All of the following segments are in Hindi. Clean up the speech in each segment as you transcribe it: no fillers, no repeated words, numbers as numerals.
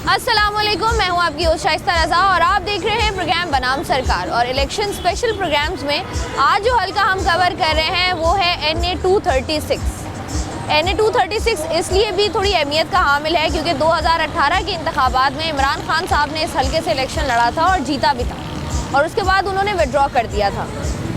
अस्सलामुअलैकुम, मैं हूं आपकी होस्ट शाइस्ता रज़ा और आप देख रहे हैं प्रोग्राम बनाम सरकार। और इलेक्शन स्पेशल प्रोग्राम्स में आज जो हल्का हम कवर कर रहे हैं वो है NA 236। NA 236 इसलिए भी थोड़ी अहमियत का हामिल है क्योंकि 2018 के इंतखाबात में इमरान खान साहब ने इस हल्के से इलेक्शन लड़ा था और जीता भी था, और उसके बाद उन्होंने विड्रॉ कर दिया था।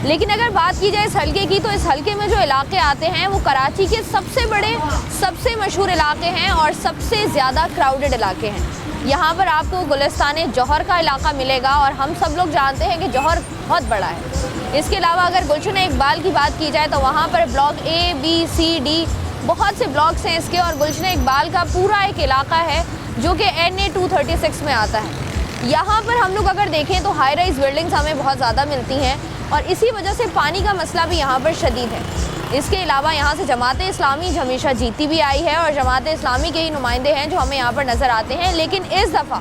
लेकिन अगर बात की जाए इस हल्के की, तो इस हल्के में जो इलाके आते हैं वो कराची के सबसे बड़े, सबसे मशहूर इलाके हैं और सबसे ज़्यादा क्राउडेड इलाके हैं। यहाँ पर आपको गुलिस्तान जौहर का इलाका मिलेगा और हम सब लोग जानते हैं कि जौहर बहुत बड़ा है। इसके अलावा अगर गुलशन इकबाल की बात की जाए तो वहाँ पर block A, B, C, D बहुत से ब्लॉक्स हैं इसके, और गुलशन इकबाल का पूरा एक इलाका है जो कि NA 236 में आता है। यहाँ पर हम लोग अगर देखें तो हाई राइज बिल्डिंग्स हमें बहुत ज़्यादा मिलती हैं और इसी वजह से पानी का मसला भी यहाँ पर शदीद है। इसके अलावा यहाँ से जमात इस्लामी हमेशा जीती भी आई है और जमात इस्लामी के ही नुमाइंदे हैं जो हमें यहाँ पर नज़र आते हैं। लेकिन इस दफ़ा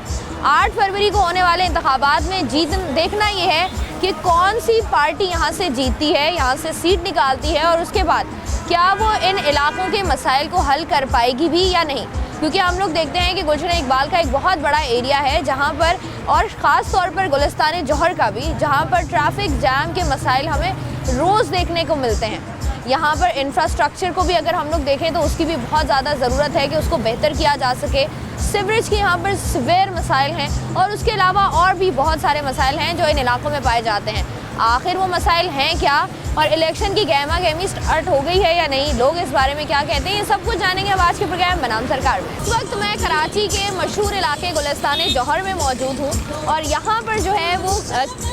8 फरवरी को होने वाले इंतखाबात में देखना ये है कि कौन सी पार्टी यहाँ से जीतती है, यहाँ से सीट निकालती है, और उसके बाद क्या वो इन इलाकों के मसाइल को हल कर पाएगी भी या नहीं। क्योंकि हम लोग देखते हैं कि गुलशन इकबाल का एक बहुत बड़ा एरिया है जहाँ पर, और ख़ास तौर पर गुलिस्तान जौहर का भी, जहाँ पर ट्रैफिक जैम के मसाइल हमें रोज़ देखने को मिलते हैं। यहाँ पर इंफ्रास्ट्रक्चर को भी अगर हम लोग देखें तो उसकी भी बहुत ज़्यादा ज़रूरत है कि उसको बेहतर किया जा सके। सीवरेज के यहाँ पर सीवियर मसाइल हैं और उसके अलावा और भी बहुत सारे मसाइल हैं जो इन इलाकों में पाए जाते हैं। आखिर वो मसाइल हैं क्या, और इलेक्शन की गहमा गहमी स्टार्ट हो गई है या नहीं, लोग इस बारे में क्या कहते हैं, ये सब कुछ जानेंगे अब आज के प्रोग्राम बनाम सरकार में। इस वक्त मैं कराची के मशहूर इलाके गुलिस्तान जौहर में मौजूद हूँ और यहाँ पर जो है वो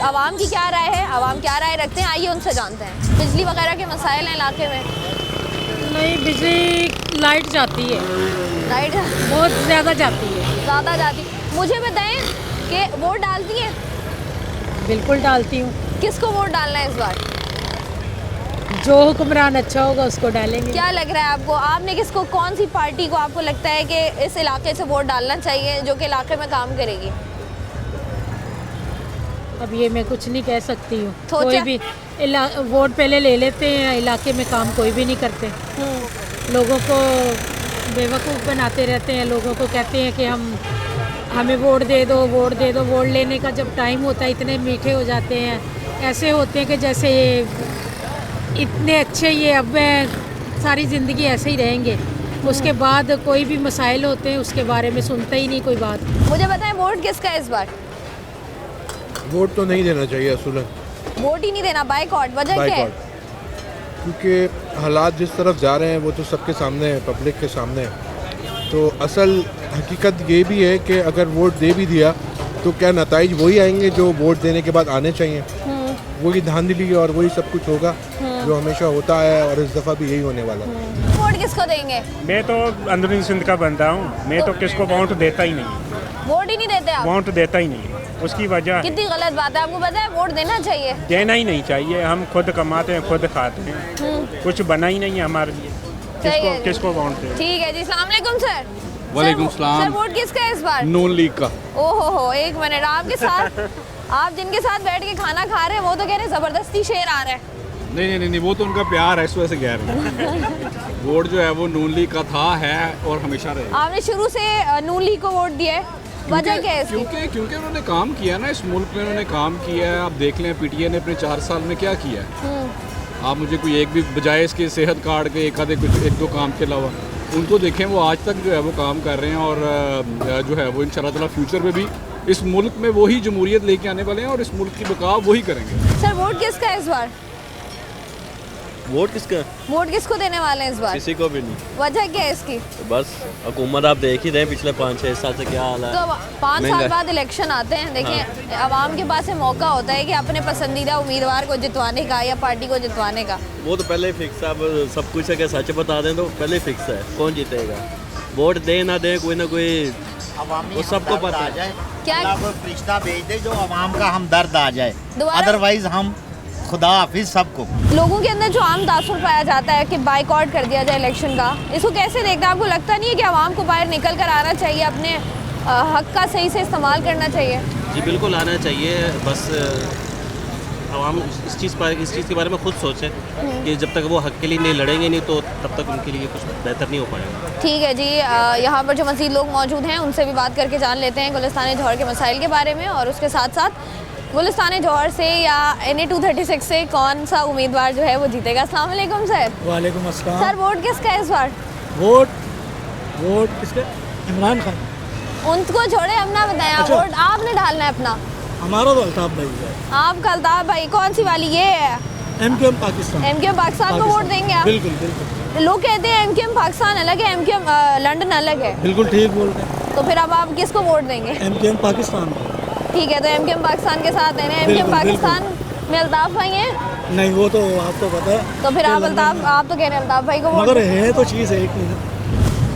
आवाम की क्या राय है, आवाम क्या राय रखते हैं, आइए उनसे जानते हैं। बिजली वगैरह के मसाइल हैं इलाके में? नहीं, बिजली लाइट जाती है, लाइट बहुत ज़्यादा जाती है। ज़्यादा जाती। मुझे बताएं कि वोट डालती हैं? बिल्कुल डालती हूँ। किसको वोट डालना है इस बार? जो हुक्मरान अच्छा होगा उसको डालेंगे। क्या लग रहा है आपको, आपने किसको, कौन सी पार्टी को आपको लगता है कि इस इलाके से वोट डालना चाहिए जो कि इलाके में काम करेगी? अब ये मैं कुछ नहीं कह सकती हूँ। कोई भी वोट पहले ले लेते हैं, इलाके में काम कोई भी नहीं करते, लोगों को बेवकूफ़ बनाते रहते हैं, लोगों को कहते हैं कि हमें वोट दे दो, वोट दे दो। वोट लेने का जब टाइम होता है इतने मीठे हो जाते हैं, ऐसे होते हैं कि जैसे ये इतने अच्छे, ये अब सारी ज़िंदगी ऐसे ही रहेंगे। उसके बाद कोई भी मसाइल होते हैं उसके बारे में सुनते ही नहीं कोई बात। मुझे बताएं वोट किसका है इस बार? वोट तो नहीं देना चाहिए असूलन। वोट ही नहीं देना, बाइकआउट। वजह क्या है? क्योंकि हालात जिस तरफ जा रहे हैं वो तो सबके सामने है, पब्लिक के सामने है। तो असल हकीकत ये भी है कि अगर वोट दे भी दिया तो क्या नताइज वही आएंगे जो वोट देने के बाद आने चाहिए। वही धांधली और वही सब कुछ होगा जो हमेशा होता है, और इस दफ़ा भी यही होने वाला है। वोट किसको देंगे? मैं तो अंदरूनी सिंध का बंदा हूँ, मैं तो किसको वोट देता ही नहीं। वोट ही नहीं देते आप? वोट देता ही नहीं। उसकी वजह कितनी गलत बात है, आपको पता है वोट देना चाहिए? देना ही नहीं चाहिए। हम खुद कमाते हैं, खुद खाते हैं, कुछ बना ही नहीं है हमारे लिए, किसको वोट दें। ठीक है जी, अस्सलाम वालेकुम सर। वालेकुम सलाम। सर वोट किसका है इस बार? नून लीग का। ओहो, एक मिनट, आपके साथ आप जिनके साथ बैठ के खाना खा रहे हैं वो तो कह रहे हैं जबरदस्ती शेर आ रहा है। नहीं, वो तो उनका प्यार है, इस वजह से कह रहे हैं। वोट जो है वो नून लीग का था, है और हमेशा रहेगा। आपने शुरू से नून लीग को वोट दिया है, वजह क्या है इसकी? क्योंकि उन्होंने काम किया ना, इस मुल्क में उन्होंने काम किया है। आप देख लें पीटीए ने अपने 4 साल में क्या किया है। आप मुझे कोई एक भी बजाय इसके सेहत कार्ड के एक दो काम के अलावा उनको देखें, वो आज तक जो है वो काम कर रहे हैं, और जो है वो इंशाल्लाह ताला फ्यूचर में भी इस मुल्क में वही जमहूरियत लेके आने वाले हैं और इस मुल्क की बकाव वही करेंगे। सर वोट किसका है इस बार? वोट किसका? वोट किसको देने वाले हैं इस बार? किसी को भी नहीं। वजह क्या है इसकी? तो बस हुकूमत आप देख ही रहे हैं पिछले 5-6 साल से क्या हाल है। तो 5 साल बाद इलेक्शन आते हैं, देखिए आवाम के पास मौका होता है कि अपने पसंदीदा उम्मीदवार को जितवाने का या पार्टी को जितवाने का। वो तो पहले ही फिक्स है, अब सब कुछ अगर सच बता दें तो पहले ही फिक्स है कौन जीतेगा। वोट दे ना दे, कोई ना कोई वो सबको पता है। क्या कोई फरिश्ता भेज दे जो आवाम का हमदर्द आ जाए, दोबारा? अदरवाइज हम खुदा हाफिज सबको। लोगों के अंदर जो आम तासुर पाया जाता है कि बाइकआउट कर दिया जाए इलेक्शन का, इसको कैसे देखते हैं? आपको लगता नहीं है कि आवाम को बाहर निकल कर आना चाहिए, अपने हक का सही से इस्तेमाल करना चाहिए? जी बिल्कुल आना चाहिए, बस आवाम इस चीज़ के बारे में खुद सोचे कि जब तक वो हक के लिए नहीं लड़ेंगे नहीं तो तब तक उनके लिए कुछ बेहतर नहीं हो पाएगा। ठीक है जी, यहाँ पर जो मज़ीद लोग मौजूद हैं उनसे भी बात करके जान लेते हैं गुलिस्तान जौहर के मसाइल के बारे में, और उसके साथ साथ गुलिस्तान जौहर से या NA 236 से कौन सा उम्मीदवार जो है वो जीतेगा। अस्सलाम वालेकुम सर। वालेकुम अस्सलाम। सर वोट किसका है इस बार? वोट किसका? इमरान खान। उनको छोड़े, हम ना बताएं। अच्छा। वोट आपने डालना है अपना? हमारा तो अल्ताफ भाई है। आपका अल्ताफ भाई। कौन सी वाली? ये है MQM पाकिस्तान। MQM पाकिस्तान को वोट देंगे आप? बिल्कुल बिल्कुल। लोग कहते हैं MQM पाकिस्तान अलग है, MQM लंदन अलग है। बिल्कुल ठीक बोलते हैं। तो फिर अब आप किसको वोट देंगे? MQM पाकिस्तान। ठीक है, तो MQM पाकिस्तान के साथ है ना। MQM पाकिस्तान में अल्ताफ भाई हैं? नहीं, वो तो आपको पता है। तो फिर आप तो कह रहे हैं अल्ताफ भाई को वोट? मगर है तो चीज़ एक नहीं।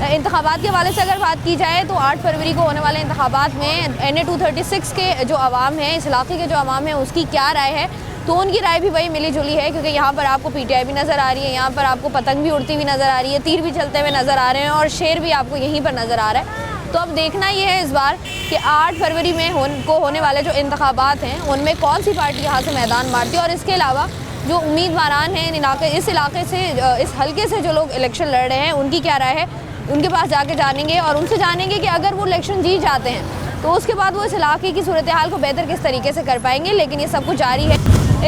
इंतखाबात के हवाले से अगर बात की जाए तो 8 फरवरी को होने वाले इंतखाबात में NA 236 के जो अवाम हैं, इस इलाके के जो अवाम हैं, उसकी क्या राय है, तो उनकी राय भी वही मिली जुली है। क्योंकि यहाँ पर आपको PTI भी नज़र आ रही है, यहाँ पर आपको पतंग भी उड़ती हुई नज़र आ रही है, तीर भी चलते हुए नज़र आ रहे हैं, और शेर भी आपको यहीं पर नज़र आ रहा है। तो अब देखना ये है इस बार कि 8 फरवरी में होने वाले जो इंतखाबात हैं उनमें कौन सी पार्टी यहाँ से मैदान मारती है, और इसके अलावा जो उम्मीदवारान हैं इस इलाके से, इस हल्के से जो लोग इलेक्शन लड़ रहे हैं, उनकी क्या राय है, उनके पास जाके जानेंगे और उनसे जानेंगे कि अगर वो इलेक्शन जीत जाते हैं तो उसके बाद वो इस इलाके की सूरत हाल को बेहतर किस तरीके से कर पाएंगे। लेकिन ये सब कुछ जारी है।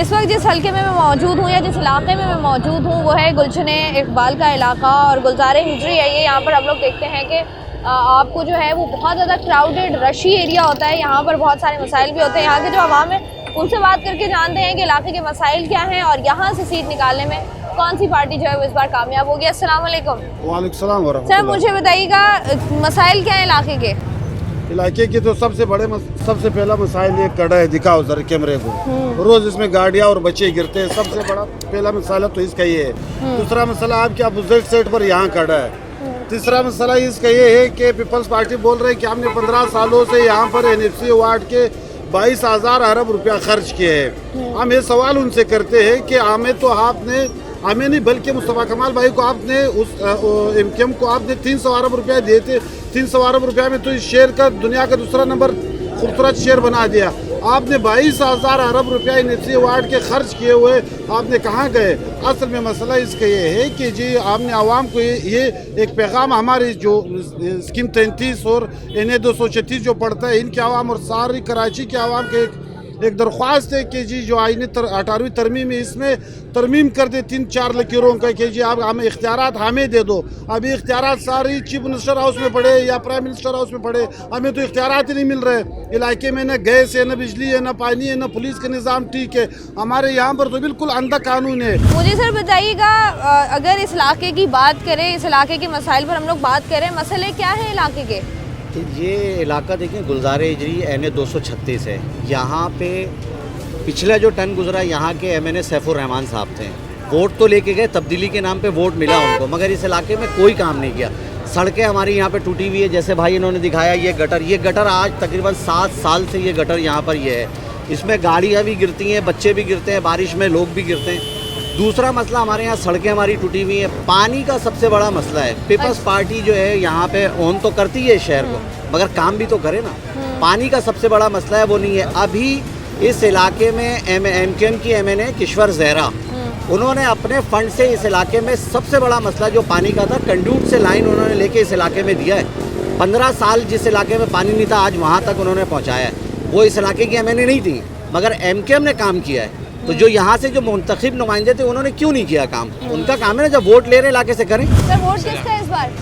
इस वक्त जिस हल्के में मैं मौजूद हूँ या जिस इलाके में मैं मौजूद हूँ वो है गुलशन इकबाल का इलाका, और गुलजार हिजरी है ये। यहाँ पर हम लोग देखते हैं कि आपको जो है वो बहुत ज़्यादा क्राउडेड रशी एरिया होता है। यहाँ पर बहुत सारे मसाइल भी होते हैं। यहाँ के जो आवाम है उनसे बात करके जानते हैं कि इलाके के मसाइल क्या हैं और यहाँ से सीट निकालने में कौन सी पार्टी जो है वो इस बार कामयाब होगी। अस्सलाम वालेकुम। वालेकुम सलाम व सर मुझे बताइएगा मसाइल क्या है इलाके के? इलाके की तो सबसे पहला मसाइल ये कड़ा है, दिखाओ जरा कैमरे को। रोज इसमें गाड़ियाँ और बच्चे गिरते हैं। सबसे बड़ा पहला मसाला तो इसका ये है। दूसरा मसाला आपके अपोजिट साइड पर यहाँ खड़ा है। तीसरा मसाला इसका ये है कि पीपल्स पार्टी बोल रहे हैं कि हमने 15 सालों से यहाँ पर NFC वार्ड के 22,000 अरब रुपया खर्च किए हैं। हम ये सवाल उनसे करते हैं कि हमें नहीं बल्कि मुस्तफ़ा कमाल भाई को आपने उस MQM को आपने 300 अरब रुपया दिए थे। 300 अरब रुपया में तो इस शहर का दुनिया का दूसरा नंबर खूबसूरत शहर बना दिया। आपने 22,000 अरब रुपया NFC वार्ड के खर्च किए हुए आपने कहाँ गए? असल में मसला इसका ये है कि जी आपने आवाम को ये एक पैगाम, हमारी जो स्कीम 33 और NA 236 जो पड़ता है इनके आवाम और सारी कराची के आवाम के एक दरख्वास्त है कि जी जो आईनी 18वीं तरमीम है इसमें तरमीम कर दे 3-4 लकीरों का कि जी आप हमें इख्तियारात हमें दे दो। अभी इख्तियारात सारी चीफ मिनिस्टर हाउस में पड़े या प्राइम मिनिस्टर हाउस में पड़े, हमें तो इख्तियारात ही नहीं मिल रहे। इलाके में न गैस है, न बिजली है, न पानी है, न पुलिस का निज़ाम ठीक है। हमारे यहाँ पर तो बिल्कुल अंधा कानून है। मुझे सर बताइएगा, अगर इस इलाके की बात करें, इस इलाके के मसाइल पर हम लोग बात करें, मसले क्या है इलाके के? ये इलाका देखिए गुलजार हिजरी NA 236 है। यहाँ पे पिछला जो टर्म गुजरा यहाँ के MNA सैफुर रहमान साहब थे। वोट तो लेके गए, तब्दीली के नाम पे वोट मिला उनको, मगर इस इलाके में कोई काम नहीं किया। सड़कें हमारी यहाँ पे टूटी हुई है, जैसे भाई इन्होंने दिखाया ये गटर आज तकरीबन 7 साल से ये गटर यहाँ पर ये है। इसमें गाड़ियाँ भी गिरती हैं, बच्चे भी गिरते हैं, बारिश में लोग भी गिरते हैं। दूसरा मसला हमारे यहाँ सड़कें हमारी टूटी हुई हैं। पानी का सबसे बड़ा मसला है। पीपल्स पार्टी जो है यहाँ पे ओन तो करती है शहर को, मगर काम भी तो करे ना। पानी का सबसे बड़ा मसला है, वो नहीं है। अभी इस इलाके में MQM की MNA किश्वर जहरा, उन्होंने अपने फंड से इस इलाके में सबसे बड़ा मसला जो पानी का था, कंडूट से लाइन उन्होंने लेके इस इलाके में दिया है। 15 साल जिस इलाके में पानी नहीं था आज वहाँ तक उन्होंने पहुँचाया है। वो इस इलाके की MNA नहीं थी, मगर MQM ने काम किया है। तो जो यहाँ से जो मुंतखब नुमाइंदे थे उन्होंने क्यों नहीं किया काम? उनका काम है ना, जब वोट ले रहे इलाके से करें। सर वोट किसका है इस बार?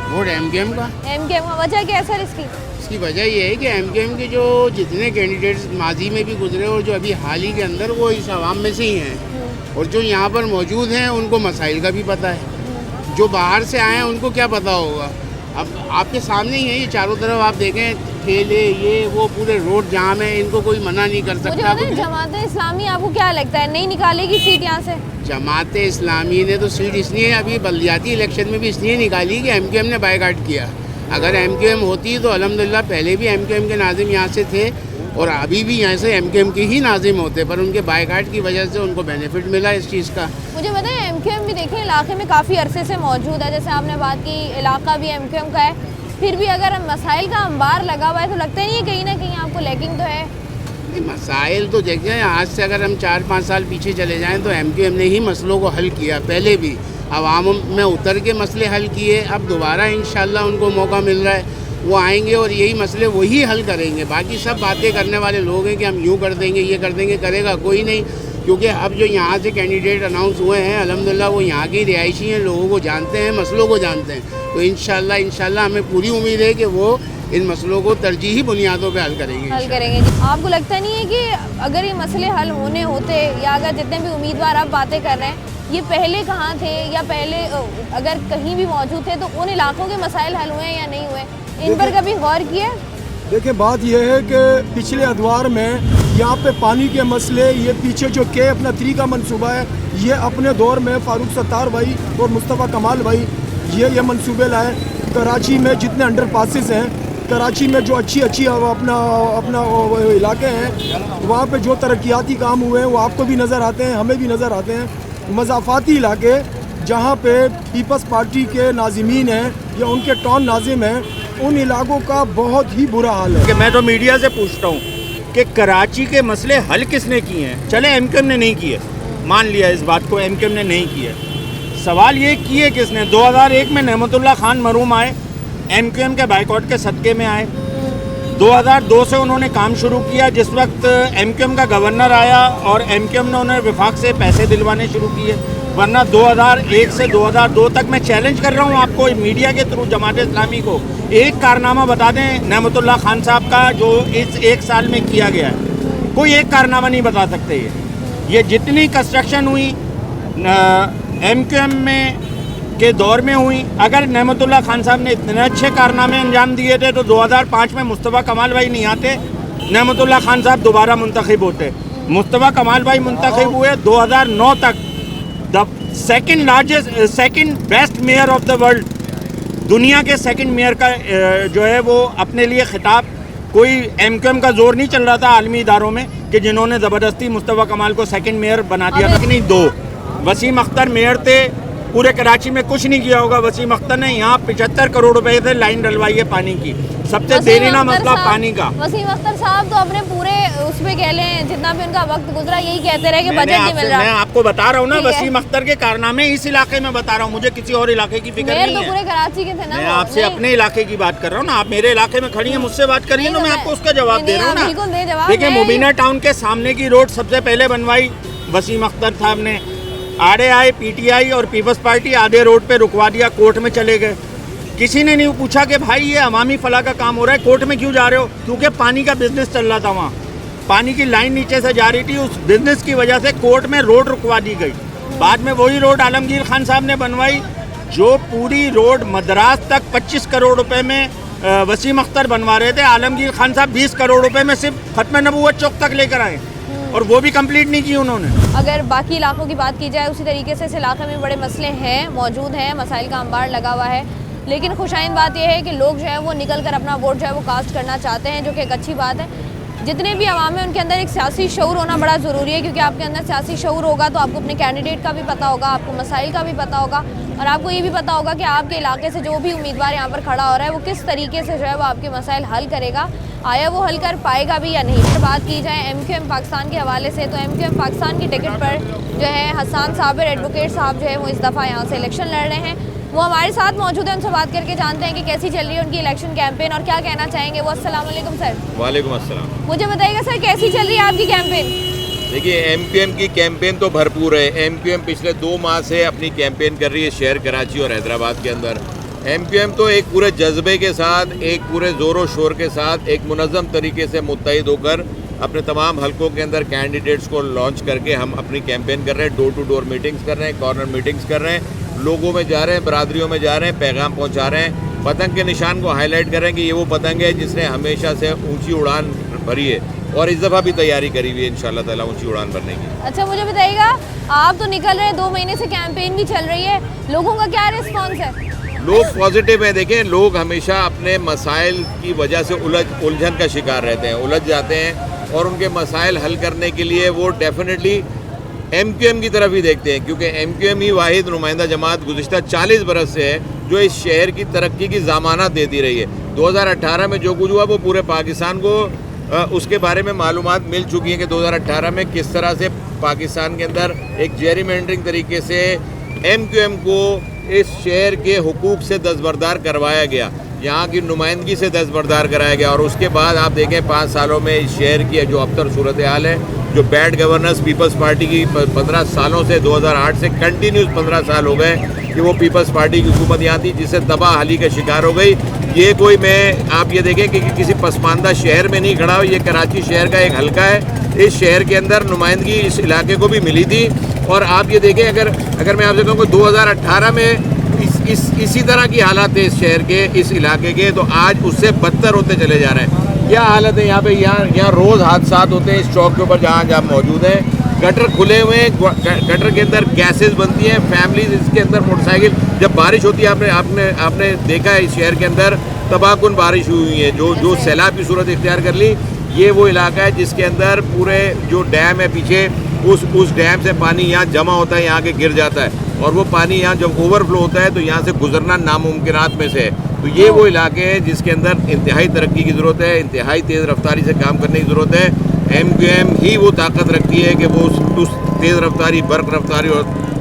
वोट MQM का। MQM का वजह क्या है सर इसकी? इसकी वजह ये है कि MQM के जो जितने कैंडिडेट्स माजी में भी गुजरे और जो अभी हाल ही के अंदर वो इस आवाम में से ही हैं, और जो यहाँ पर मौजूद हैं उनको मसाइल का भी पता है। जो बाहर से आए हैं उनको क्या पता होगा? अब आपके सामने ही है, ये चारों तरफ आप देखें ठेले, ये वो पूरे रोड जाम है, इनको कोई मना नहीं कर सकता। जमात इस्लामी आपको क्या लगता है नहीं निकालेगी सीट यहाँ से? जमात इस्लामी ने तो सीट इसलिए अभी बल्दियाती इलेक्शन में भी इसलिए निकाली कि MQM ने बायकाट किया। अगर MQM होती तो अल्हम्दुलिल्लाह पहले भी MQM के नाजिम यहाँ से थे और अभी भी यहाँ से MQM के ही नाजिम होते, पर उनके बायकाट की वजह से उनको बेनिफिट मिला इस चीज़ का। मुझे पता है MQM भी देखें इलाके में काफ़ी अरसे से मौजूद है, जैसे आपने बात की इलाका भी MQM का है, फिर भी अगर मसाइल का अंबार लगा हुआ है तो लगता नहीं है कहीं ना कहीं आपको लैकिंग तो है? मसाइल तो देखें, आज से अगर हम 4-5 साल पीछे चले जाएं तो MQM ने ही मसलों को हल किया। पहले भी आवाम में उतर के मसले हल किए, अब दोबारा इंशाल्लाह उनको मौका मिल रहा है, वो आएंगे और यही मसले वही हल करेंगे। बाकी सब बातें करने वाले लोग हैं कि हम यूँ कर देंगे, ये कर देंगे, करेगा कोई नहीं। क्योंकि अब जो यहाँ से कैंडिडेट अनाउंस हुए हैं अल्हम्दुलिल्लाह वो यहाँ के रिहायशी हैं, लोगों को जानते हैं, मसलों को जानते हैं। तो इंशाल्लाह हमें पूरी उम्मीद है कि वो इन मसलों को तरजीही बुनियादों पे हल करेंगे जी। आपको लगता नहीं है कि अगर ये मसले हल होने होते या अगर जितने भी उम्मीदवार आप बातें कर रहे हैं ये पहले कहाँ थे या पहले अगर कहीं भी मौजूद थे तो उन इलाकों के मसाइल हल हुए या नहीं हुए, इन पर कभी गौर किया? देखिए बात यह है कि पिछले अदवार में यहाँ पे पानी के मसले, ये पीछे जो के अपना 3 का मनसूबा है, ये अपने दौर में फारूक सत्तार भाई और मुस्तफ़ा कमाल भाई ये मनसूबे लाए। कराची में जितने अंडर पासिस हैं, कराची में जो अच्छी अपना इलाके हैं वहाँ पे जो तरक्याती काम हुए हैं वो आपको भी नज़र आते हैं, हमें भी नज़र आते हैं। मज़ाफ़ाती इलाके जहाँ पे पीपल्स पार्टी के नाज़िमीन हैं या उनके टाउन नाजिम हैं, उन इलाकों का बहुत ही बुरा हाल है। कि मैं तो मीडिया से पूछता हूँ कि कराची के मसले हल किसने किए हैं? चले MQM ने नहीं किए, मान लिया इस बात को, MQM ने नहीं किए। सवाल ये किए किसने? 2001 में नेमतुल्ला खान मरूम आए, MQM के बाइकआउट के सदक़े में आए। 2002 से उन्होंने काम शुरू किया, जिस वक्त MQM का गवर्नर आया और MQM ने उन्हें विफाक से पैसे दिलवाने शुरू किए। वरना 2001 से 2002 तक मैं चैलेंज कर रहा हूँ आपको मीडिया के थ्रू, जमात इस्लामी को, एक कारनामा बता दें नेमतुल्ला खान साहब का जो इस 1 साल में किया गया है। कोई एक कारनामा नहीं बता सकते। ये जितनी कंस्ट्रक्शन हुई MQM में के दौर में हुई, अगर नेमतुल्ला खान साहब ने इतने अच्छे कारनामे अंजाम दिए थे तो 2005 में मुस्तफ़ा कमाल भाई नहीं आते, नेमतुल्ला खान साहब दोबारा मुंतखब होते। मुस्तफ़ा कमाल भाई मुंतखब हुए 2009 तक the second best mayor of the world, दुनिया के सेकंड मेयर का जो है वो अपने लिए खिताब, कोई MQM का जोर नहीं चल रहा था आलमी इदारों में कि जिन्होंने ज़बरदस्ती मुस्तफ़ा कमाल को सेकंड मेयर बना दिया था कि नहीं। 2 वसीम अख्तर मेयर थे, पूरे कराची में कुछ नहीं किया होगा वसीम अख्तर ने। यहाँ 75 करोड़ रुपए से लाइन डलवाई है पानी की, सबसे देरीना मसला पानी का। वसीम अख्तर साहब तो अपने पूरे उसमें कह लें जितना भी उनका वक्त गुजरा यही कहते रहे कि बजट नहीं मिल रहा। मैं आपको बता रहा हूँ ना, वसीम अख्तर के कारनामे इस इलाके में बता रहा हूँ, मुझे किसी और इलाके की फिक्र नहीं है। पूरे कराची के थे ना। मैं आपसे अपने इलाके की बात कर रहा हूँ ना, आप मेरे इलाके में खड़ी हैं, मुझसे बात करिए ना, मैं आपको उसका जवाब दे रहा हूँ ना। देखिए मुबीना टाउन के सामने की रोड सबसे पहले बनवाई वसीम अख्तर साहब ने। RAI, PTI और पीपल्स पार्टी आधे रोड पे रुकवा दिया, कोर्ट में चले गए। किसी ने नहीं पूछा कि भाई ये अवामी फलाह का काम हो रहा है, कोर्ट में क्यों जा रहे हो? क्योंकि पानी का बिजनेस चल रहा था वहाँ, पानी की लाइन नीचे से जा रही थी, उस बिजनेस की वजह से कोर्ट में रोड रुकवा दी गई। बाद में वही रोड आलमगीर खान साहब ने बनवाई, जो पूरी रोड मद्रास तक 25 करोड़ रुपए में वसीम अख्तर बनवा रहे थे, आलमगीर खान साहब 20 करोड़ रुपए में सिर्फ खत्म नबूवत चौक तक लेकर आए और वो भी कंप्लीट नहीं की उन्होंने। अगर बाकी इलाकों की बात की जाए उसी तरीके से इस इलाके में बड़े मसले हैं, मौजूद हैं, मसाइल का अंबार लगा हुआ है, लेकिन खुशाइन बात यह है कि लोग जो है वो निकल कर अपना वोट जो है वो कास्ट करना चाहते हैं, जो कि एक अच्छी बात है। जितने भी आवाम है उनके अंदर एक सियासी शऊर होना बड़ा ज़रूरी है, क्योंकि आपके अंदर सियासी शऊर होगा तो आपको अपने कैंडिडेट का भी पता होगा, आपको मसाइल का भी पता होगा और आपको ये भी पता होगा कि आपके इलाके से जो भी उम्मीदवार यहाँ पर खड़ा हो रहा है वो किस तरीके से जो है वो आपके मसाइल हल करेगा, आया वो हल कर पाएगा भी या नहीं। फिर बात की जाए MQM पाकिस्तान के हवाले से, तो MQM पाकिस्तान की टिकट पर जो है हसन साबिर एडवोकेट साहब जो है वो इस दफ़ा यहाँ से इलेक्शन लड़ रहे हैं। वो हमारे साथ मौजूद है, उनसे बात करके जानते हैं कि कैसी चल रही है उनकी इलेक्शन कैंपेन और क्या कहना चाहेंगे वो। अस्सलाम वालेकुम सर। वालेकुम अस्सलाम। मुझे बताइएगा सर कैसी चल रही है आपकी कैंपेन? देखिए MQM की कैंपेन तो भरपूर है। MQM पिछले 2 माह से अपनी कैंपेन कर रही है शहर कराची और हैदराबाद के अंदर। MQM तो एक पूरे जज्बे के साथ, एक पूरे ज़ोर शोर के साथ, एक मुनज़्ज़म तरीके से मुत्तहिद होकर अपने तमाम हलकों के अंदर कैंडिडेट्स को लॉन्च करके हम अपनी कैंपेन कर रहे हैं। डोर टू डोर मीटिंग्स कर रहे हैं, कॉर्नर मीटिंग्स कर रहे हैं, लोगों में जा रहे हैं, बरादरियों में जा रहे हैं, पैगाम पहुंचा रहे हैं। पतंग के निशान को हाईलाइट कर रहे हैं कि ये वो पतंग है जिसने हमेशा से ऊंची उड़ान भरी है और इस दफ़ा भी तैयारी करी हुई है इंशाल्लाह ताला ऊंची उड़ान भरने की। अच्छा मुझे बताइएगा, आप तो निकल रहे हैं, 2 महीने से कैंपेन भी चल रही है, लोगों का क्या रिस्पॉन्स है? लोग पॉजिटिव हैं। देखें, लोग हमेशा अपने मसाइल की वजह से उलझन का शिकार रहते हैं, उलझ जाते हैं और उनके मसाइल हल करने के लिए वो डेफिनेटली MQM की तरफ ही देखते हैं, क्योंकि MQM ही वाहिद नुमाइंदा जमात गुज़िश्ता 40 बरस से है जो इस शहर की तरक्की की ज़मानत देती रही है। 2018 में जो कुछ हुआ वो पूरे पाकिस्तान को उसके बारे में मालूमात मिल चुकी है कि 2018 में किस तरह से पाकिस्तान के अंदर एक जेरीमेंडरिंग तरीके से MQM को इस शहर के हुकूक से दस्तबरदार करवाया गया, यहाँ की नुमाइंदगी से दस्तबरदार कराया गया। और उसके बाद आप देखें 5 सालों में इस शहर की जो अबतर सूरत हाल है, जो बैड गवर्नेंस पीपल्स पार्टी की 15 सालों से 2008 से कंटिन्यूस 15 साल हो गए कि वो पीपल्स पार्टी की हुकूमत यहाँ थी, जिससे तबाही का शिकार हो गई। ये कोई मैं आप ये देखें कि किसी पसमानदा शहर में नहीं खड़ा हो, ये कराची शहर का एक हल्का है। इस शहर के अंदर नुमाइंदगी इस इलाके को भी मिली थी। और आप ये देखें अगर मैं आपसे कहूँ कि 2018 में इसी तरह की हालात थे इस शहर के, इस इलाके के, तो आज उससे बदतर होते चले जा रहे हैं। क्या हालत है यहाँ पे? यहाँ रोज़ हादसात होते हैं इस चौक के ऊपर जहाँ मौजूद हैं। गटर खुले हुए हैं, गटर के अंदर गैसेस बनती हैं, फैमिलीज इसके अंदर मोटरसाइकिल, जब बारिश होती है आपने देखा है इस शहर के अंदर तबाहकुन बारिश हुई है जो सैलाब की सूरत इख्तियार कर ली। ये वो इलाका है जिसके अंदर पूरे जो डैम है पीछे, उस डैम से पानी यहाँ जमा होता है, यहाँ के गिर जाता है, और वो पानी यहाँ जब ओवरफ्लो होता है तो यहाँ से गुजरना नामुमकिनात में से है। तो ये वो इलाके हैं जिसके अंदर इंतहाई तरक्की की ज़रूरत है, इंतहाई तेज़ रफ्तारी से काम करने की ज़रूरत है। MQM ही वो ताकत रखती है कि वो उस तेज़ रफ्तारी, बर्क रफ्तारी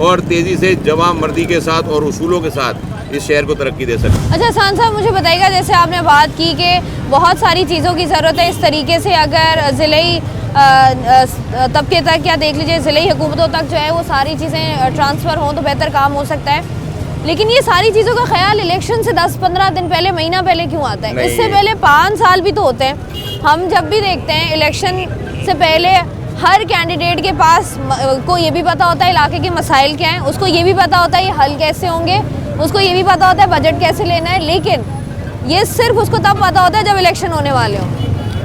और तेज़ी से जवां मर्दी के साथ और उसूलों के साथ इस शहर को तरक्की दे सके। अच्छा हसन साहब, मुझे बताइएगा, जैसे आपने बात की कि बहुत सारी चीज़ों की ज़रूरत है, इस तरीके से अगर ज़िले तबके तक या देख लीजिए ज़िले हुकूमतों तक जो है वो सारी चीज़ें ट्रांसफ़र हों तो बेहतर काम हो सकता है। लेकिन ये सारी चीज़ों का ख्याल इलेक्शन से 10-15 दिन पहले, महीना पहले क्यों आता है? इससे पहले 5 साल भी तो होते हैं। हम जब भी देखते हैं इलेक्शन से पहले हर कैंडिडेट के पास को ये भी पता होता है इलाके के मसाइल क्या हैं, उसको ये भी पता होता है ये हल कैसे होंगे, उसको ये भी पता होता है बजट कैसे लेना है। लेकिन ये सिर्फ उसको तब पता होता है जब इलेक्शन होने वाले हों।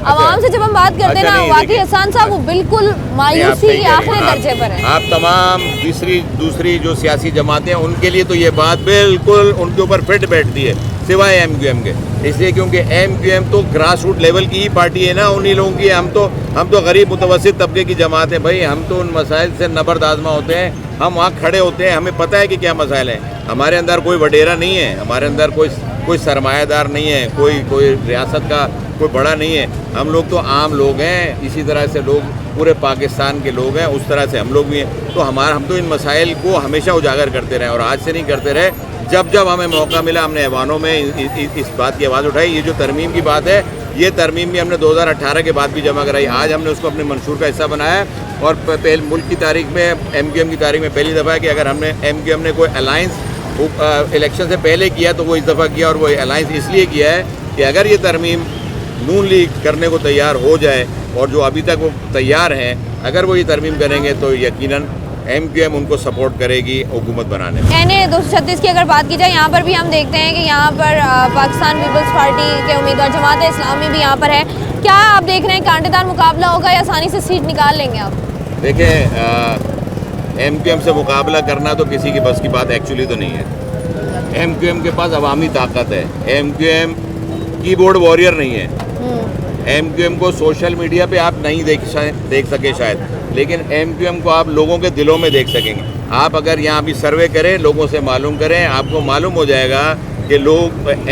आवाम से जब हम बात करते हैं ना, वाकई हसन साहब वो बिल्कुल मायूसी के आखिरी दर्जे पर है। आप तमाम दूसरी जो सियासी जमातें हैं उनके लिए तो ये बात बिल्कुल उनके ऊपर फिट बैठती है, सिवाय MQM के। इसलिए क्योंकि MQM तो ग्रास रूट लेवल की ही पार्टी है ना, उन्हीं लोगों की। हम तो गरीब मुतवस्सित तबके की जमात है भाई, हम तो उन मसाइल से नबर्द आज़मा होते हैं, हम वहाँ खड़े होते हैं, हमें पता है कि क्या मसाइल हैं। हमारे अंदर कोई वडेरा नहीं है, हमारे अंदर कोई सरमायादार नहीं है, कोई रियासत का कोई बड़ा नहीं है। हम लोग तो आम लोग हैं, इसी तरह से लोग पूरे पाकिस्तान के लोग हैं, उस तरह से हम लोग भी हैं। तो हम तो इन मसाइल को हमेशा उजागर करते रहे, और आज से नहीं करते रहे। जब हमें मौका मिला हमने ऐवानों में इस बात की आवाज़ उठाई। ये जो तरमीम की बात है, ये तरमीम भी हमने 2018 के बाद भी जमा कराई। आज हमने उसको अपने मंशूर का हिस्सा बनाया। और मुल्क की तारीख में, MQM की तारीख में पहली दफ़ा है कि अगर हमने MQM ने कोई अलाइंस इलेक्शन से पहले किया तो वो इस दफ़ा किया, और वो अलाइंस इसलिए किया है कि अगर ये तरमीम नून लीग करने को तैयार हो जाए, और जो अभी तक वो तैयार हैं, अगर वो ये तरमीम करेंगे तो यकीनन MQM उनको सपोर्ट करेगी हुकूमत बनाने में। NA 236 की अगर बात की जाए, यहाँ पर भी हम देखते हैं कि यहाँ पर पाकिस्तान पीपल्स पार्टी के उम्मीदवार जमात इस्लामी भी यहाँ पर है। क्या आप देख रहे हैं कांटेदार मुकाबला होगा या आसानी से सीट निकाल लेंगे आप? देखें, MQM से मुकाबला करना तो किसी की बस की बात एक्चुअली तो नहीं है। MQM के पास अवामी ताकत है। MQM कीबोर्ड वॉरियर नहीं है। MQM को सोशल मीडिया पे आप नहीं देख सके शायद, लेकिन MQM को आप लोगों के दिलों में देख सकेंगे। आप अगर यहाँ भी सर्वे करें, लोगों से मालूम करें, आपको मालूम हो जाएगा कि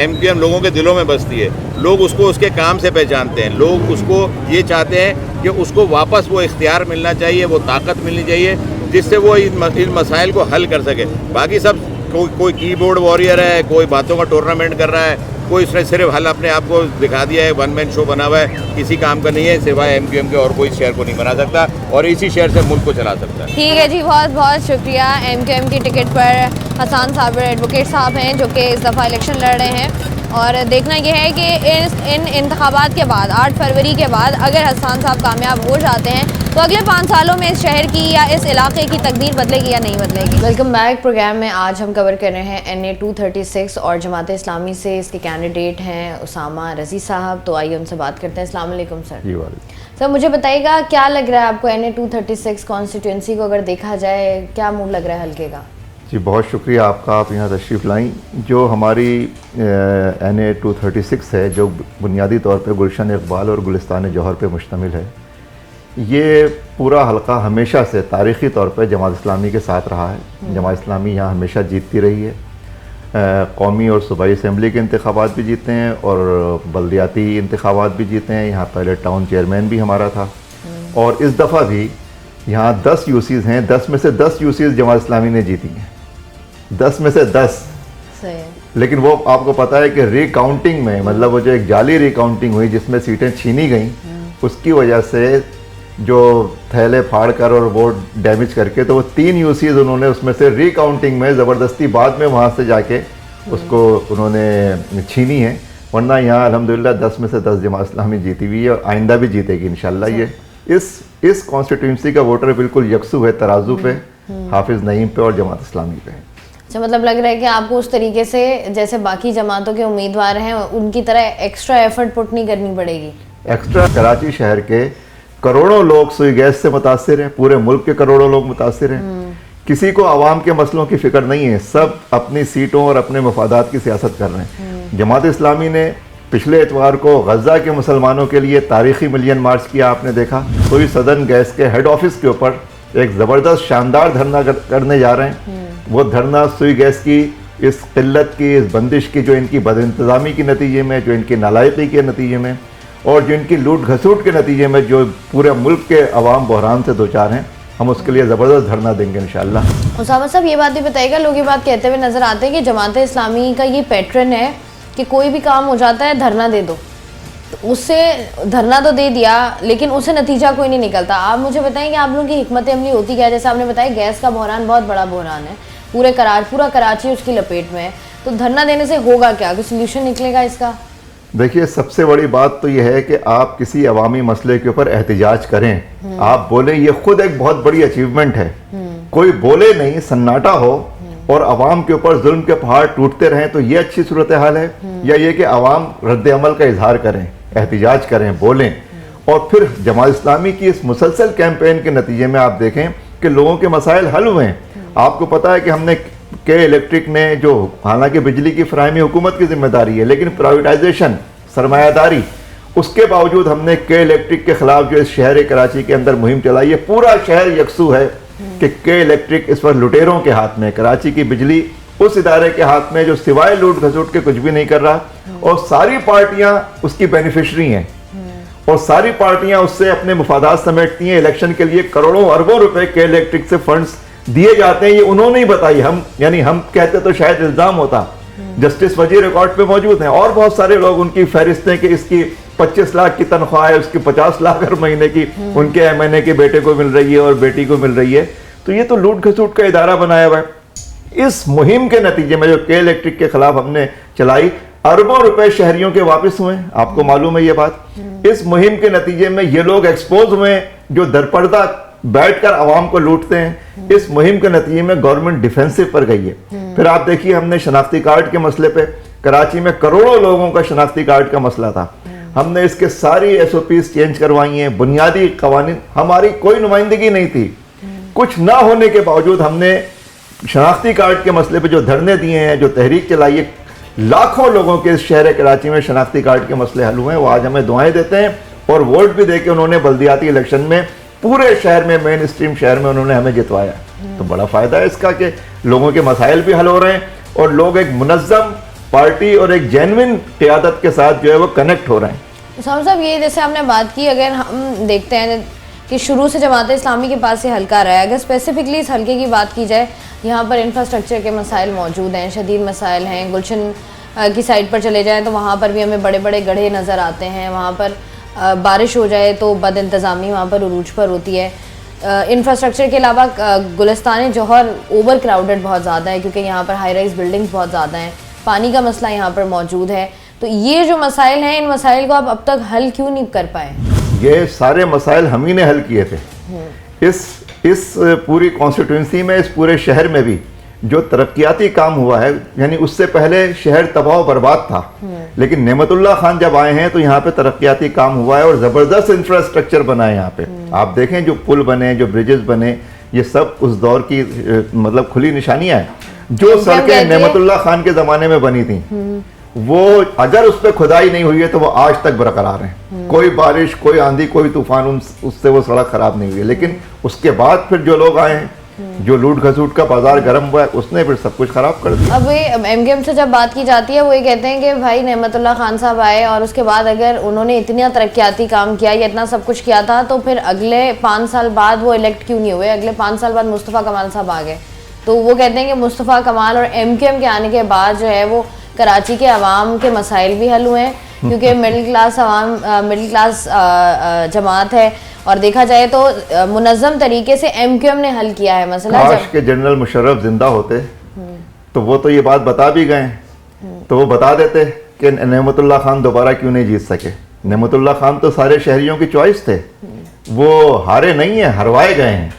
MQM लोगों के दिलों में बसती है। लोग उसको उसके काम से पहचानते हैं। लोग उसको ये चाहते हैं कि उसको वापस वो इख्तियार मिलना चाहिए, वो ताकत मिलनी चाहिए, जिससे वो इन मसाइल को हल कर सके। बाकी सब कोई कीबोर्ड वॉरियर है, कोई बातों का टूर्नामेंट कर रहा है, कोई इसने सिर्फ हल अपने आप को दिखा दिया है, वन मैन शो बना हुआ है, किसी काम का नहीं है सिवाय MQM के, और कोई शहर को नहीं बना सकता, और इसी शहर से मुल्क को चला सकता है। ठीक है जी, बहुत बहुत शुक्रिया। MQM की टिकट पर हसन साबिर एडवोकेट साहब हैं, जो कि इस दफ़ा इलेक्शन लड़ रहे हैं। और देखना यह है कि इन इंतखाबात के बाद 8 फरवरी के बाद अगर हसन साहब कामयाब हो जाते हैं तो अगले 5 सालों में इस शहर की या इस इलाके की तकदीर बदलेगी या नहीं बदलेगी। Welcome back. प्रोग्राम में आज हम कवर कर रहे हैं NA 236 और जमात इस्लामी से इसके कैंडिडेट हैं उसामा रज़ी साहब। तो आइए उनसे बात करते हैं। अस्सलाम वालेकुम सर। सर, मुझे बताइएगा क्या लग रहा है आपको NA 236 कॉन्स्टिट्यूंसी को अगर देखा जाए, क्या मूड लग रहा है हल्के का? जी, बहुत शुक्रिया आपका, आप यहाँ तशरीफ़ लाई। जो हमारी NA 236 है, जो बुनियादी तौर पे गुलशन इकबाल और गुलिस्तान जौहर पे मुश्तमिल है, ये पूरा हल्का हमेशा से तारीख़ी तौर पे जमात इस्लामी के साथ रहा है। जमात इस्लामी यहाँ हमेशा जीतती रही है। कौमी और सूबाई असम्बली के इंतखाबात भी जीते हैं और बल्दियाती इंतखाबात भी जीते हैं। यहाँ पहले टाउन चेयरमैन भी हमारा था और इस दफ़ा भी यहाँ 10 यूसीज़ हैं, 10 में से 10 यूसीज़ जमात इस्लामी ने जीती हैं, 10 में से 10। लेकिन वो आपको पता है कि रिकाउंटिंग में, मतलब वो जो एक जाली रिकाउंटिंग हुई जिसमें सीटें छीनी गई, उसकी वजह से जो थैले फाड़ कर और वोट डैमेज करके, तो वो 3 यूसीज़ उन्होंने उसमें से रिकाउंटिंग में ज़बरदस्ती बाद में वहाँ से जाके उसको उन्होंने छीनी है। वरना यहाँ अल्हम्दुलिल्लाह 10 में से 10 जमात इस्लामी जीती हुई है और आइंदा भी जीतेगी इंशाल्लाह। ये इस कॉन्स्टिट्यूंसी का वोटर बिल्कुल यकसू है तराजू पे, हाफिज़ नईम पे और जमात इस्लामी पे। अच्छा, मतलब लग रहा है कि आपको उस तरीके से जैसे बाकी जमातों के उम्मीदवार हैं उनकी तरह एक्स्ट्रा एफर्ट पुट नहीं करनी पड़ेगी। एक्स्ट्रा कराची शहर के करोड़ों लोग सुई गैस से मुतासिर हैं, पूरे मुल्क के करोड़ों लोग मुतासिर हैं। किसी को आवाम के मसलों की फिक्र नहीं है, सब अपनी सीटों और अपने मफादात की सियासत कर रहे हैं। जमात इस्लामी ने पिछले इतवार को गजा के मुसलमानों के लिए तारीखी मिलियन मार्च किया, आपने देखा। सुई सदन गैस के हेड ऑफिस के ऊपर एक ज़बरदस्त शानदार धरना करने जा रहे हैं। वो धरना सुई गैस की इस किल्लत की, इस बंदिश की, जो इनकी बदइंतज़ामी के नतीजे में, जो इनकी नालायकी के नतीजे में और जो इनकी लूट घसूट के नतीजे में जो पूरे मुल्क के अवाम बहरान से दो चार हैं, हम उसके लिए ज़बरदस्त धरना देंगे इंशाअल्लाह। उसामा साहब, ये बात भी बताइएगा, लोग ये बात कहते हुए नज़र आते हैं कि जमात इस्लामी का ये पैटर्न है कि कोई भी काम हो जाता है धरना दे दो, तो उससे धरना तो दे दिया लेकिन उससे नतीजा कोई नहीं निकलता। आप मुझे बताएं कि आप लोगों की हिकमत अमली होती क्या है? जैसे आपने बताया गैस का बहरान बहुत बड़ा बहरान है, पूरा कराची उसकी लपेट में है, तो धरना देने से होगा क्या? कोई सोल्यूशन निकलेगा इसका? देखिए, सबसे बड़ी बात तो यह है कि आप किसी अवामी मसले के ऊपर एहतिजाज करें, आप बोले, ये खुद एक बहुत बड़ी अचीवमेंट है। कोई बोले नहीं, सन्नाटा हो और अवाम के ऊपर जुल्म के पहाड़ टूटते रहें, तो ये अच्छी सूरत हाल है? या ये कि अवाम रद्द अमल का इजहार करें, एहतिजाज करें, बोलें? और फिर जमात इस्लामी की इस मुसलसल कैंपेन के नतीजे में आप देखें कि लोगों के मसाइल हल हुए हैं। आपको पता है कि हमने के इलेक्ट्रिक ने, जो हालांकि बिजली की फराहमी हुकूमत की जिम्मेदारी है, लेकिन प्राइवेटाइजेशन, सरमायादारी, उसके बावजूद हमने के इलेक्ट्रिक के खिलाफ जो इस शहर कराची के अंदर मुहिम चलाई है। पूरा शहर यकसू है कि के इलेक्ट्रिक इस पर लुटेरों के हाथ में, कराची की बिजली उस इदारे के हाथ में जो सिवाय लूट घसूट के कुछ भी नहीं कर रहा, और सारी पार्टियां उसकी बेनिफिशरी हैं और सारी पार्टियां उससे अपने मुफादात समेटती हैं। इलेक्शन के लिए करोड़ों अरबों रुपए के इलेक्ट्रिक से फंड्स दिए जाते हैं, ये उन्होंने ही बताई। हम कहते तो शायद इल्जाम होता। जस्टिस वजीर रिकॉर्ड पे मौजूद हैं और बहुत सारे लोग, उनकी फहरिस्तें कि इसकी 25 लाख की तनख्वाह है, उसकी 50 लाख हर महीने की उनके एमएनए के बेटे को मिल रही है और बेटी को मिल रही है। तो ये तो लूट घसूट का इदारा बनाया हुआ है। इस मुहिम के नतीजे में जो के इलेक्ट्रिक के खिलाफ हमने चलाई, अरबों रुपए शहरियों के वापस हुए, आपको मालूम है ये बात। इस मुहिम के नतीजे में ये लोग एक्सपोज हुए जो दरपर्दा बैठकर आवाम को लूटते हैं। इस मुहिम के नतीजे में गवर्नमेंट डिफेंसिव पर गई है। फिर आप देखिए, हमने शनाख्ती कार्ड के मसले पे, कराची में करोड़ों लोगों का शनाख्ती कार्ड का मसला था, हमने इसके सारी SOPs चेंज करवाई हैं। बुनियादी कवानीन, हमारी कोई नुमाइंदगी नहीं थी, कुछ ना होने के बावजूद हमने शनाख्ती कार्ड के मसले पे जो धरने दिए हैं, जो तहरीक चलाई है, लाखों लोगों के इस शहर कराची में शनाख्ती कार्ड के मसले हल हुए हैं। वो आज हमें दुआएं देते हैं और वोट भी देके उन्होंने बल्दियाती इलेक्शन में पूरे शहर में, मेन स्ट्रीम शहर में उन्होंने हमें जितवाया। तो बड़ा फ़ायदा है इसका कि लोगों के मसाइल भी हल हो रहे हैं और लोग एक मुनज़्ज़म पार्टी और एक जेन्युइन क़यादत के साथ जो है वो कनेक्ट हो रहे हैं। उसामा साहब, ये जैसे आपने बात की, अगर हम देखते हैं कि शुरू से जमात इस्लामी के पास ये हल्का रहा है, अगर स्पेसिफिकली इस हल्के की बात की जाए, यहाँ पर इंफ्रास्ट्रक्चर के मसाइल मौजूद हैं, शदीद मसाइल हैं। गुलशन की साइड पर चले जाएँ तो वहाँ पर भी हमें बड़े बड़े गड्ढे नज़र आते हैं। वहाँ पर बारिश हो जाए तो बद इंतज़ामी वहाँ पर उरूज पर होती है। इंफ्रास्ट्रक्चर के अलावा गुलिस्तान जौहर ओवर क्राउडेड बहुत ज़्यादा है क्योंकि यहाँ पर हाई राइज बिल्डिंग्स बहुत ज़्यादा हैं। पानी का मसला यहाँ पर मौजूद है। तो ये जो मसाइल हैं, इन मसाइल को आप अब तक हल क्यों नहीं कर पाए? ये सारे मसाइल हम ही ने हल किए थे। इस पूरी कॉन्स्टिट्यूंसी में, इस पूरे शहर में भी जो तरक्याती काम हुआ है, यानी उससे पहले शहर तबाह बर्बाद था, लेकिन नेमतुल्लाह खान जब आए हैं तो यहाँ पे तरक्याती काम हुआ है और ज़बरदस्त इंफ्रास्ट्रक्चर बना है यहाँ पे। आप देखें जो पुल बने, जो ब्रिजेस बने, ये सब उस दौर की मतलब खुली निशानियाँ हैं। जो सड़कें नेमतुल्लाह खान के ज़माने में बनी थी, वो अगर उस पर खुदाई नहीं हुई है तो वो आज तक बरकरार हैं। कोई बारिश, कोई आंधी, कोई तूफान उससे वो सड़क ख़राब नहीं हुई है। लेकिन उसके बाद फिर जो लोग आए हैं, जो लूट खसूट का बाजार गर्म हुआ है उसने फिर सब कुछ खराब कर दिया। अब एमकेएम से जब बात की जाती है वो ये कहते हैं कि भाई नेमतुल्लाह खान साहब आए और उसके बाद अगर उन्होंने इतना तरक्याती काम किया या इतना सब कुछ किया था तो फिर अगले 5 साल बाद वो इलेक्ट क्यों नहीं हुए? अगले 5 साल बाद मुस्तफ़ा कमाल साहब आ गए, तो वो कहते हैं कि मुस्तफ़ा कमाल और एमकेएम के आने के बाद जो है वो कराची के अवाम के मसाइल भी हल हुए हैं, क्योंकि मिडिल क्लास जमात है और देखा जाए तो मुनज़्ज़म तरीके से एमक्यूएम ने हल किया है मसला। काश के जनरल मुशर्रफ जिंदा होते तो वो तो ये बात बता भी गए, तो वो बता देते कि नेमतुल्लाह खान दोबारा क्यों नहीं जीत सके। नेमतुल्लाह खान तो सारे शहरियों की चॉइस थे, वो हारे नहीं है, हरवाए गए हैं,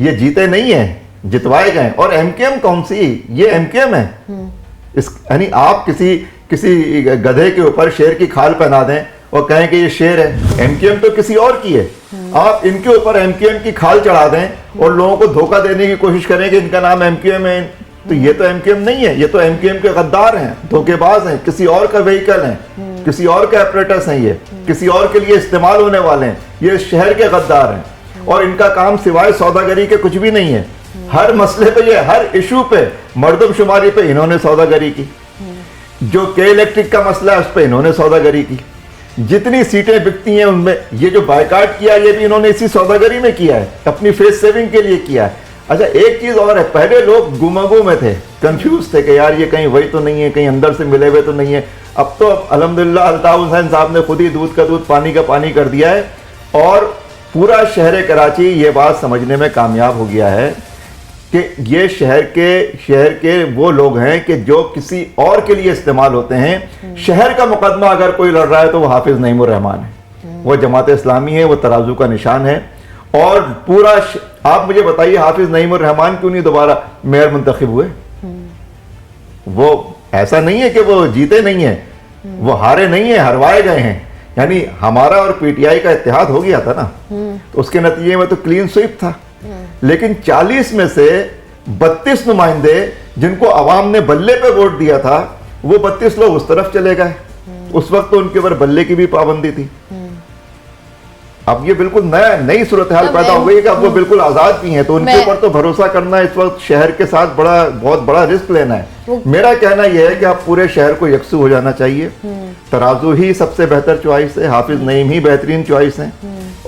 ये जीते नहीं है, जितवाए गए। और एमक्यूएम कौन सी, ये एमक्यूएम है। इस यानी आप किसी गधे के ऊपर शेर की खाल पहना दें और कहें कि ये शेर है, एमक्यूएम तो किसी और की है। आप इनके ऊपर एमक्यूएम की खाल चढ़ा दें और लोगों को धोखा देने की कोशिश करें कि इनका नाम एमक्यूएम है, तो ये तो एमक्यूएम नहीं है, ये तो एमक्यूएम के गद्दार हैं, धोखेबाज हैं, किसी और का व्हीकल हैं, किसी और का ऑपरेटर्स हैं, ये किसी और के लिए इस्तेमाल होने वाले हैं, ये शहर के गद्दार हैं। और इनका काम सिवाय सौदागरी के कुछ भी नहीं है। हर मसले पे, ये हर इशू पे, मर्दमशुमारी पे इन्होंने सौदागरी की, जो के इलेक्ट्रिक का मसला है उस पर इन्होंने सौदागरी की, जितनी सीटें बिकती हैं उनमें ये जो बायकाट किया ये भी इन्होंने इसी सौदागरी में किया है, अपनी फेस सेविंग के लिए किया है। अच्छा, एक चीज और है, पहले लोग गुमागु में थे, कंफ्यूज थे कि यार ये कहीं वही तो नहीं है, कहीं अंदर से मिले हुए तो नहीं है। अब तो अल्हम्दुलिल्लाह अल्ताफ हुसैन साहब ने खुद ही दूध का दूध पानी का पानी कर दिया है और पूरा शहर कराची ये बात समझने में कामयाब हो गया है कि ये शहर के वो लोग हैं कि जो किसी और के लिए इस्तेमाल होते हैं। शहर का मुकदमा अगर कोई लड़ रहा है तो वो हाफिज नईमुर रहमान है, वो जमात इस्लामी है, वो तराजू का निशान है। और पूरा आप मुझे बताइए, हाफिज नईमुर रहमान क्यों नहीं दोबारा मेयर मुंतखब हुए? वो ऐसा नहीं है कि वो जीते नहीं है, वो हारे नहीं है, हरवाए गए हैं। यानी हमारा और पीटीआई का इत्तेहाद हो गया था ना, तो उसके नतीजे में तो क्लीन स्वीप था। लेकिन 40 में से 32 नुमाइंदे जिनको अवाम ने बल्ले पे वोट दिया था, वो 32 लोग उस तरफ चले गए। उस वक्त तो उनके ऊपर बल्ले की भी पाबंदी थी। अब ये बिल्कुल नई सूरत हाल पैदा हो गई है कि अब वो बिल्कुल आजाद भी हैं, तो उनके ऊपर तो भरोसा करना इस वक्त शहर के साथ बहुत बड़ा रिस्क लेना है। मेरा कहना यह है कि आप पूरे शहर को यकसू हो जाना चाहिए। तराजू ही सबसे बेहतर चॉइस है, हाफिज नईम ही बेहतरीन चॉइस है,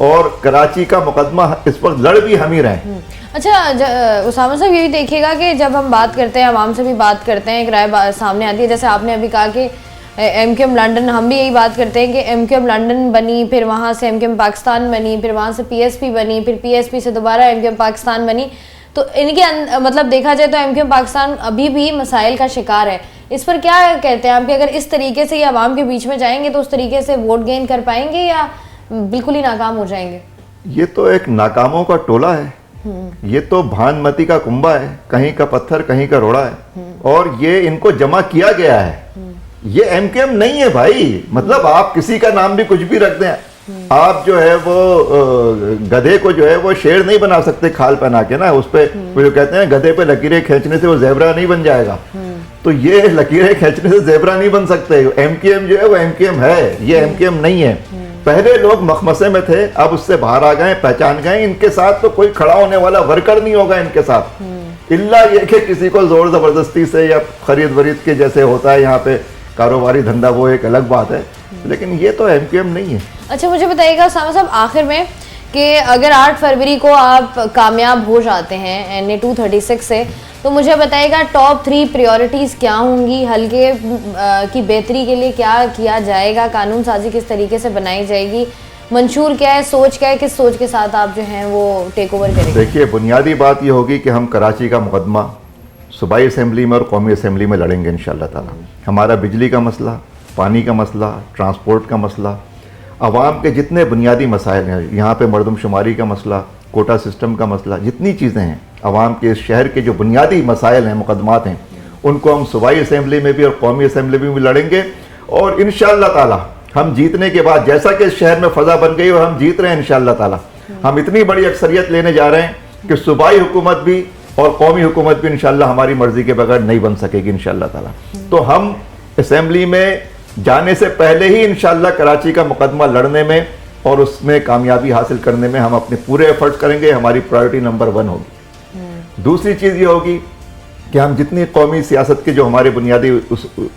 और कराची का मुकदमा इस वक्त लड़ भी हम ही रहे हैं। अच्छा उसामा साहब, ये भी देखिएगा कि जब हम बात करते हैं, आवाम से भी बात करते हैं, एक राय सामने आती है, जैसे आपने अभी कहा कि एमक्यूएम लंदन, हम भी यही बात करते हैं कि एमक्यूएम लंदन बनी, फिर वहाँ से एमक्यूएम पाकिस्तान बनी, फिर वहाँ से पीएसपी बनी, फिर पीएसपी से दोबारा एमक्यूएम पाकिस्तान बनी। तो इनके मतलब देखा जाए तो एमक्यूएम पाकिस्तान अभी भी मसाइल का शिकार है। इस पर क्या कहते हैं आप कि अगर इस तरीके से ये आवाम के बीच में जाएंगे तो उस तरीके से वोट गेन कर पाएंगे या बिल्कुल ही नाकाम हो जाएंगे? ये तो एक नाकामों का टोला है, ये तो भानमती का कुंभा है, कहीं का पत्थर कहीं का रोड़ा है, और ये इनको जमा किया गया है। ये एमक्यूएम नहीं है भाई। मतलब आप किसी का नाम भी कुछ भी रख दें, आप जो है वो गधे को जो है वो शेर नहीं बना सकते खाल पहना के ना, उस पे वो जो कहते हैं गधे पे लकीरें खींचने से वो ज़ेब्रा नहीं बन जाएगा, तो ये लकीरें खींचने से ज़ेब्रा नहीं बन सकते। एमक्यूएम जो है वो एमक्यूएम है, ये एमक्यूएम नहीं है। पहले लोग मखमसे में थे, अब उससे बाहर आ गए, पहचान गए। इनके साथ तो कोई खड़ा होने वाला वर्कर नहीं होगा इनके साथ, इल्ला ये कि किसी को जोर जबरदस्ती से या खरीद वरीद के जैसे होता है यहाँ पे कारोबारी धंधा, वो एक अलग बात है, लेकिन ये तो एमक्यूएम नहीं है। अच्छा, मुझे बताइएगा उसामा साहब आखिर में कि अगर 8 फरवरी को आप कामयाब हो जाते हैं NA 236 से, तो मुझे बताइएगा टॉप 3 प्रायोरिटीज़ क्या होंगी, हल्के की बेहतरी के लिए क्या किया जाएगा, कानून साजी किस तरीके से बनाई जाएगी, मंशूर क्या है, सोच क्या है, किस सोच के साथ आप जो हैं वो टेक ओवर करेंगे? देखिए, बुनियादी बात ये होगी कि हम कराची का मुकदमा सूबाई असेंबली में और कौमी असेंबली में लड़ेंगे इंशाअल्लाह ताला। हमारा बिजली का मसला, पानी का मसला, ट्रांसपोर्ट का मसला, आवाम के जितने बुनियादी मसाइल हैं, यहाँ पे मर्दमशुमारी का मसला, कोटा सिस्टम का मसला, जितनी चीज़ें हैं आवाम के इस शहर के जो बुनियादी मसाइल हैं, मुकदमात हैं, उनको हम सूबाई असेंबली में भी और कौमी असेंबली में भी लड़ेंगे। और इंशाअल्लाह ताला हम जीतने के बाद, जैसा कि इस शहर में फ़ज़ा बन गई और हम जीत रहे हैं इंशाअल्लाह ताला, हम इतनी बड़ी अक्सरियत लेने जा रहे हैं कि सूबाई हुकूमत भी और कौमी हुकूमत भी इंशाअल्लाह हमारी मर्ज़ी के बगैर नहीं बन सकेगी इंशाअल्लाह ताला। तो हम असेंबली में जाने से पहले ही इंशाअल्लाह कराची का मुकदमा लड़ने में और उसमें कामयाबी हासिल करने में हम अपने पूरे एफर्ट्स करेंगे। हमारी प्रायोरिटी नंबर 1 होगी। दूसरी चीज़ ये होगी कि हम जितनी कौमी सियासत के जो हमारे बुनियादी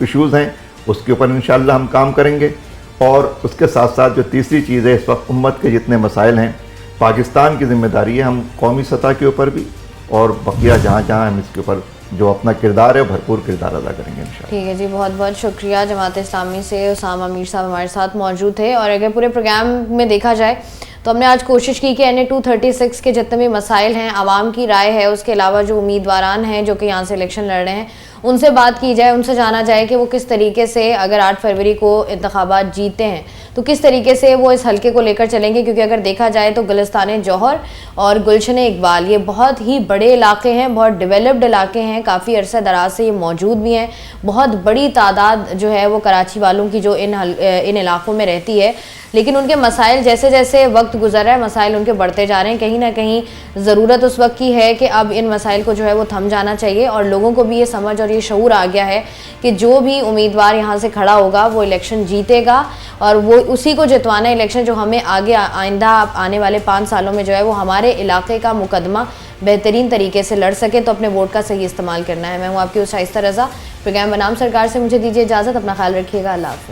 इश्यूज़ हैं उसके ऊपर इंशाअल्लाह हम काम करेंगे। और उसके साथ साथ जो तीसरी चीज़ है, इस वक्त उम्मत के जितने मसाइल हैं, पाकिस्तान की ज़िम्मेदारी है हम कौमी सतह के ऊपर भी और बकिया जहाँ जहाँ हम इसके ऊपर जो अपना किरदार है भरपूर किरदार अदा करेंगे इंशाअल्लाह। ठीक है जी, बहुत बहुत शुक्रिया। जमात इस्लामी से उसामा मीर साहब हमारे साथ मौजूद थे। और अगर पूरे प्रोग्राम में देखा जाए तो हमने आज कोशिश की कि NA-236 के जितने भी मसाइल हैं, आवाम की राय है, उसके अलावा जो उम्मीदवारान हैं जो कि यहाँ से इलेक्शन लड़ रहे हैं, उनसे बात की जाए, उनसे जाना जाए कि वो किस तरीके से अगर 8 फरवरी को इंतखाबात जीते हैं तो किस तरीके से वो इस हल्के को लेकर चलेंगे। क्योंकि अगर देखा जाए तो गुलिस्तान जौहर और गुलशन इकबाल ये बहुत ही बड़े इलाके हैं, बहुत डेवलप्ड इलाके हैं, काफ़ी अरसा दराज से ये मौजूद भी हैं। बहुत बड़ी तादाद जो है वो कराची वालों की जो इन इलाकों में रहती है। लेकिन उनके मसाइल जैसे जैसे वक्त गुजर रहा है, मसाइल उनके बढ़ते जा रहे हैं। कहीं ना कहीं ज़रूरत उस वक्त की है कि अब इन मसाइल को जो है वो थम जाना चाहिए। और लोगों को भी ये समझ और ये शऊर आ गया है कि जो भी उम्मीदवार यहाँ से खड़ा होगा वो इलेक्शन जीतेगा और वो उसी को जितवाना इलेक्शन जो हमें आगे आइंदा आने वाले 5 सालों में जो है वो हमारे इलाके का मुकदमा बेहतरीन तरीके से लड़ सके। तो अपने वोट का सही इस्तेमाल करना है। मैं हूँ आपकी शाइस्ता रज़ा। प्रोग्राम बनाम सरकार से मुझे दीजिए इजाज़त। अपना ख्याल रखिएगा। अल्लाह हाफ़िज़।